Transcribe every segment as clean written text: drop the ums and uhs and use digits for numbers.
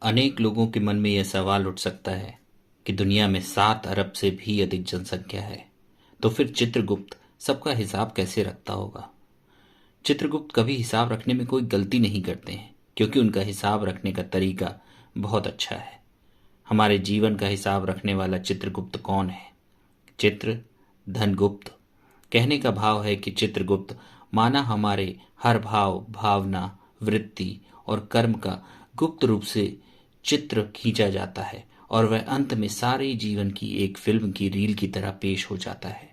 अनेक लोगों के मन में यह सवाल उठ सकता है कि दुनिया में 7 अरब से भी अधिक जनसंख्या है, तो फिर चित्रगुप्त सबका हिसाब कैसे रखता होगा। चित्रगुप्त कभी हिसाब रखने में कोई गलती नहीं करते हैं, क्योंकि उनका हिसाब रखने का तरीका बहुत अच्छा है। हमारे जीवन का हिसाब रखने वाला चित्रगुप्त कौन है? चित्र धनगुप्त। कहने का भाव है कि चित्रगुप्त माना हमारे हर भाव, भावना, वृत्ति और कर्म का गुप्त रूप से चित्र खींचा जाता है और वह अंत में सारे जीवन की एक फिल्म की रील की तरह पेश हो जाता है,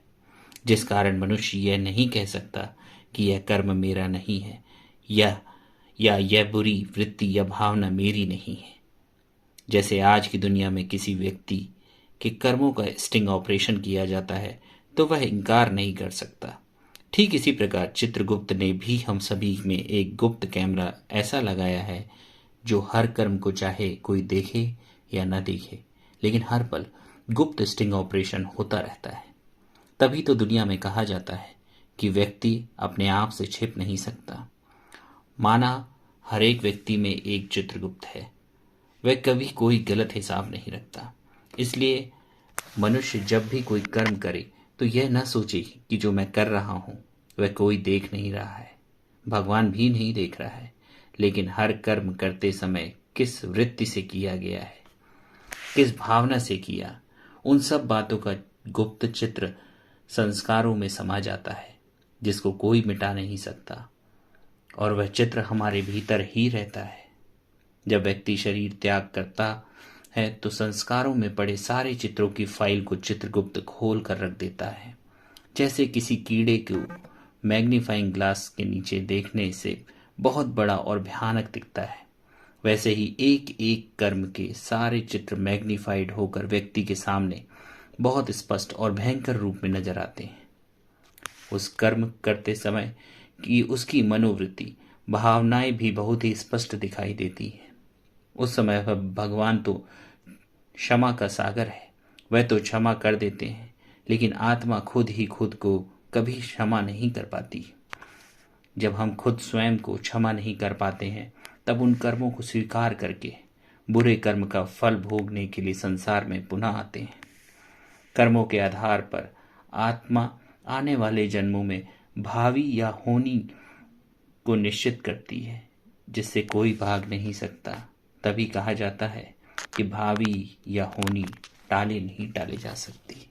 जिस कारण मनुष्य यह नहीं कह सकता कि यह कर्म मेरा नहीं है या यह बुरी वृत्ति या भावना मेरी नहीं है। जैसे आज की दुनिया में किसी व्यक्ति के कर्मों का स्टिंग ऑपरेशन किया जाता है तो वह इनकार नहीं कर सकता। ठीक इसी प्रकार चित्रगुप्त ने भी हम सभी में एक गुप्त कैमरा ऐसा लगाया है जो हर कर्म को चाहे कोई देखे या न देखे, लेकिन हर पल गुप्त स्टिंग ऑपरेशन होता रहता है। तभी तो दुनिया में कहा जाता है कि व्यक्ति अपने आप से छिप नहीं सकता। माना हर एक व्यक्ति में एक चित्रगुप्त है। वह कभी कोई गलत हिसाब नहीं रखता। इसलिए मनुष्य जब भी कोई कर्म करे तो यह न सोचे कि जो मैं कर रहा हूं वह कोई देख नहीं रहा है, भगवान भी नहीं देख रहा है, लेकिन हर कर्म करते समय किस वृत्ति से किया गया है, किस भावना से किया, उन सब बातों का गुप्त चित्र संस्कारों में समा जाता है, जिसको कोई मिटा नहीं सकता, और वह चित्र हमारे भीतर ही रहता है। जब व्यक्ति शरीर त्याग करता है तो संस्कारों में पड़े सारे चित्रों की फाइल को चित्रगुप्त खोल कर रख देता है। जैसे किसी कीड़े को मैग्नीफाइंग ग्लास के नीचे देखने से बहुत बड़ा और भयानक दिखता है, वैसे ही एक एक कर्म के सारे चित्र मैग्नीफाइड होकर व्यक्ति के सामने बहुत स्पष्ट और भयंकर रूप में नजर आते हैं। उस कर्म करते समय की उसकी मनोवृत्ति, भावनाएं भी बहुत ही स्पष्ट दिखाई देती है। उस समय वह भगवान तो क्षमा का सागर है, वह तो क्षमा कर देते हैं, लेकिन आत्मा खुद ही खुद को कभी क्षमा नहीं कर पाती। जब हम खुद स्वयं को क्षमा नहीं कर पाते हैं तब उन कर्मों को स्वीकार करके बुरे कर्म का फल भोगने के लिए संसार में पुनः आते हैं। कर्मों के आधार पर आत्मा आने वाले जन्मों में भावी या होनी को निश्चित करती है, जिससे कोई भाग नहीं सकता। तभी कहा जाता है कि भावी या होनी टाले नहीं टाले जा सकती।